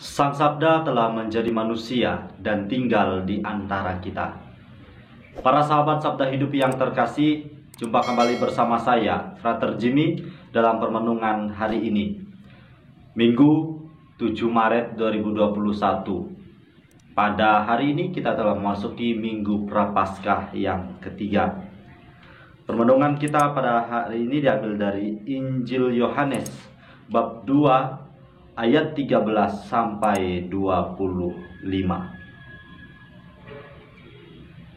Sang Sabda telah menjadi manusia dan tinggal di antara kita. Para sahabat Sabda Hidup yang terkasih, jumpa kembali bersama saya, Frater Jimmy, dalam permenungan hari ini. Minggu 7 Maret 2021. Pada hari ini kita telah memasuki Minggu Prapaskah yang ketiga. Permenungan kita pada hari ini diambil dari Injil Yohanes, bab 2, ayat 13 sampai 25.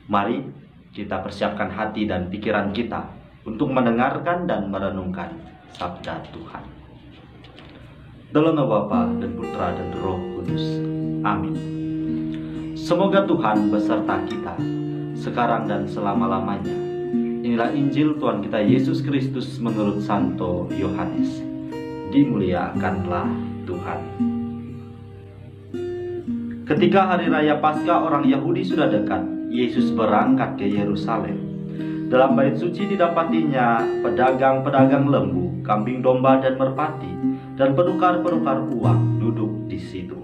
Mari kita persiapkan hati dan pikiran kita untuk mendengarkan dan merenungkan sabda Tuhan. Dalam nama Bapa dan Putra dan Roh Kudus. Amin. Semoga Tuhan beserta kita sekarang dan selama-lamanya. Inilah Injil Tuhan kita Yesus Kristus menurut Santo Yohanes. Dimuliakanlah Tuhan. Ketika hari raya Paskah orang Yahudi sudah dekat, Yesus berangkat ke Yerusalem. Dalam bait suci didapatinya pedagang-pedagang lembu, kambing domba dan merpati, dan penukar-penukar uang duduk di situ.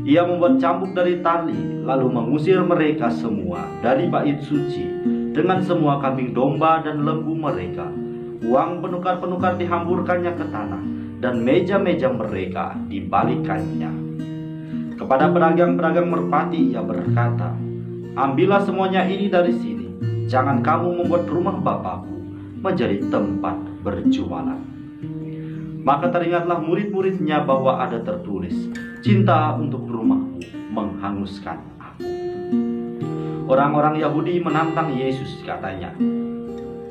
Ia membuat cambuk dari tali, lalu mengusir mereka semua dari bait suci dengan semua kambing domba dan lembu mereka. Uang penukar-penukar dihamburkannya ke tanah, dan meja-meja mereka dibalikannya. Kepada pedagang-pedagang merpati ia berkata, "Ambillah semuanya ini dari sini. Jangan kamu membuat rumah Bapakku menjadi tempat berjualan." Maka teringatlah murid-muridnya bahwa ada tertulis, "Cinta untuk rumahmu menghanguskan aku." Orang-orang Yahudi menantang Yesus, katanya,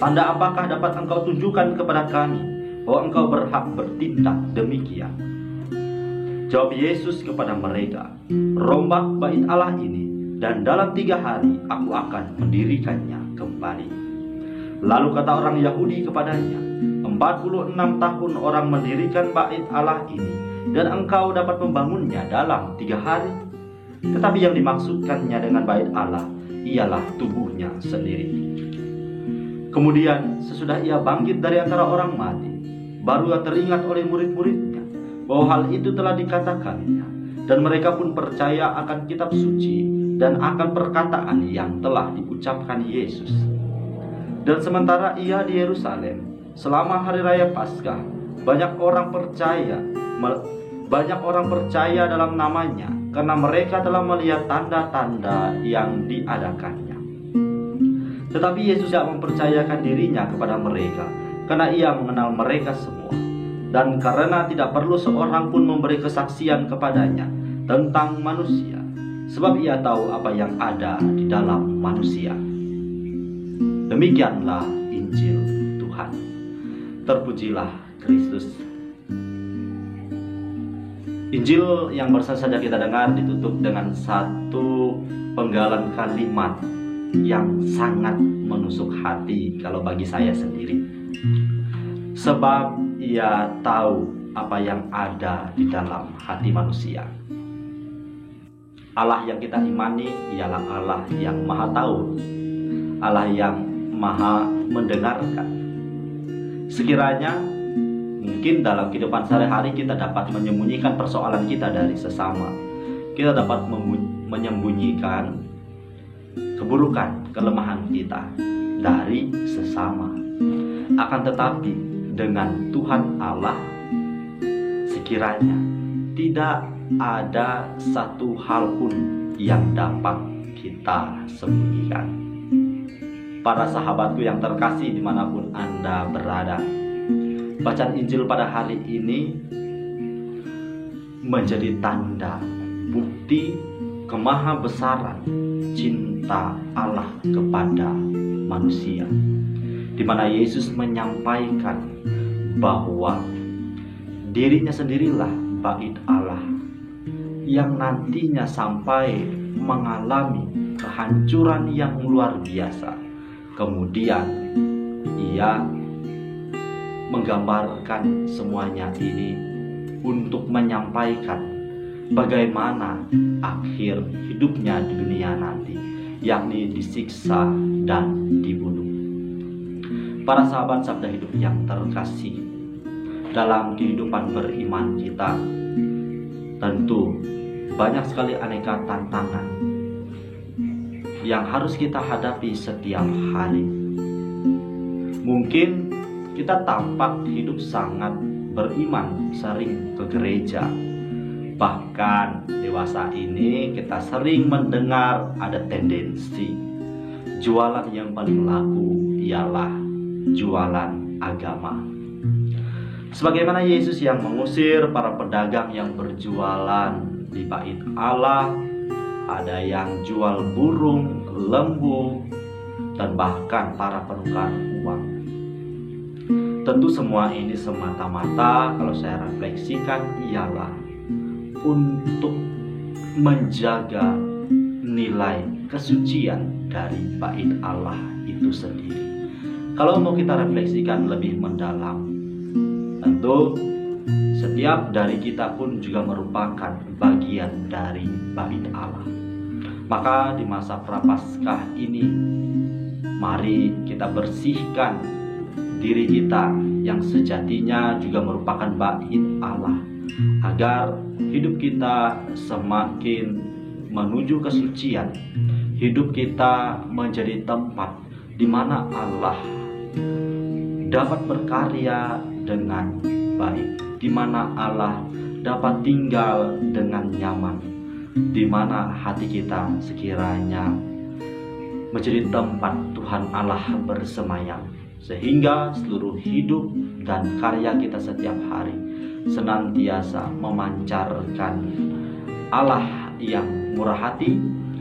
"Tanda apakah dapat engkau tunjukkan kepada kami bahwa engkau berhak bertindak demikian?" Jawab Yesus kepada mereka, "Rombak bait Allah ini, dan dalam 3 hari aku akan mendirikannya kembali." Lalu kata orang Yahudi kepadanya, 46 tahun orang mendirikan bait Allah ini, dan engkau dapat membangunnya dalam 3 hari? Tetapi yang dimaksudkannya dengan bait Allah ialah tubuhnya sendiri. Kemudian sesudah ia bangkit dari antara orang mati, baru ia teringat oleh murid-muridnya bahwa hal itu telah dikatakannya, dan mereka pun percaya akan kitab suci dan akan perkataan yang telah diucapkan Yesus. Dan sementara ia di Yerusalem selama hari raya Paskah, banyak orang percaya dalam namanya karena mereka telah melihat tanda-tanda yang diadakannya. Tetapi Yesus tidak mempercayakan dirinya kepada mereka karena ia mengenal mereka semua, dan karena tidak perlu seorang pun memberi kesaksian kepadanya tentang manusia, sebab ia tahu apa yang ada di dalam manusia. Demikianlah Injil Tuhan. Terpujilah Kristus. Injil yang barusan saja kita dengar ditutup dengan satu penggalan kalimat yang sangat menusuk hati kalau bagi saya sendiri. Sebab ia tahu apa yang ada di dalam hati manusia. Allah yang kita imani ialah Allah yang maha tahu, Allah yang maha mendengarkan. Sekiranya mungkin dalam kehidupan sehari-hari kita dapat menyembunyikan persoalan kita dari sesama, kita dapat menyembunyikan keburukan, kelemahan kita dari sesama. Akan tetapi dengan Tuhan Allah, sekiranya tidak ada satu hal pun yang dapat kita sembunyikan. Para sahabatku yang terkasih dimanapun Anda berada, bacaan Injil pada hari ini menjadi tanda bukti kemahabesaran cinta Allah kepada manusia, di mana Yesus menyampaikan bahwa dirinya sendirilah bait Allah yang nantinya sampai mengalami kehancuran yang luar biasa. Kemudian ia menggambarkan semuanya ini untuk menyampaikan bagaimana akhir hidupnya di dunia nanti, yakni disiksa dan dibunuh. Para sahabat Sabda Hidup yang terkasih, dalam kehidupan beriman kita, tentu banyak sekali aneka tantangan yang harus kita hadapi setiap hari. Mungkin kita tampak hidup sangat beriman, sering ke gereja. Bahkan dewasa ini kita sering mendengar ada tendensi jualan yang paling laku ialah jualan agama. Sebagaimana Yesus yang mengusir para pedagang yang berjualan di bait Allah, ada yang jual burung, lembu, dan bahkan para penukar uang. Tentu semua ini semata-mata kalau saya refleksikan ialah untuk menjaga nilai kesucian dari bait Allah itu sendiri. Kalau mau kita refleksikan lebih mendalam, tentu setiap dari kita pun juga merupakan bagian dari bait Allah. Maka di masa Prapaskah ini, mari kita bersihkan diri kita yang sejatinya juga merupakan bait Allah, agar hidup kita semakin menuju kesucian. Hidup kita menjadi tempat di mana Allah dapat berkarya dengan baik, di mana Allah dapat tinggal dengan nyaman, di mana hati kita sekiranya menjadi tempat Tuhan Allah bersemayam, sehingga seluruh hidup dan karya kita setiap hari senantiasa memancarkan Allah yang murah hati,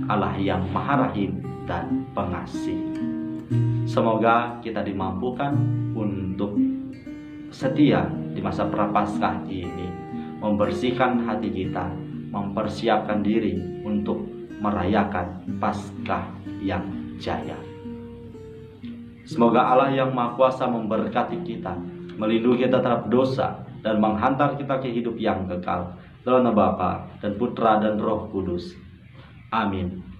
Allah yang maha rahim dan pengasih. Semoga kita dimampukan untuk setia di masa Prapaskah ini, membersihkan hati kita, mempersiapkan diri untuk merayakan Paskah yang jaya. Semoga Allah yang Maha Kuasa memberkati kita, melindungi kita terhadap dosa, dan menghantar kita ke hidup yang kekal. Dalam nama Bapa dan Putra dan Roh Kudus. Amin.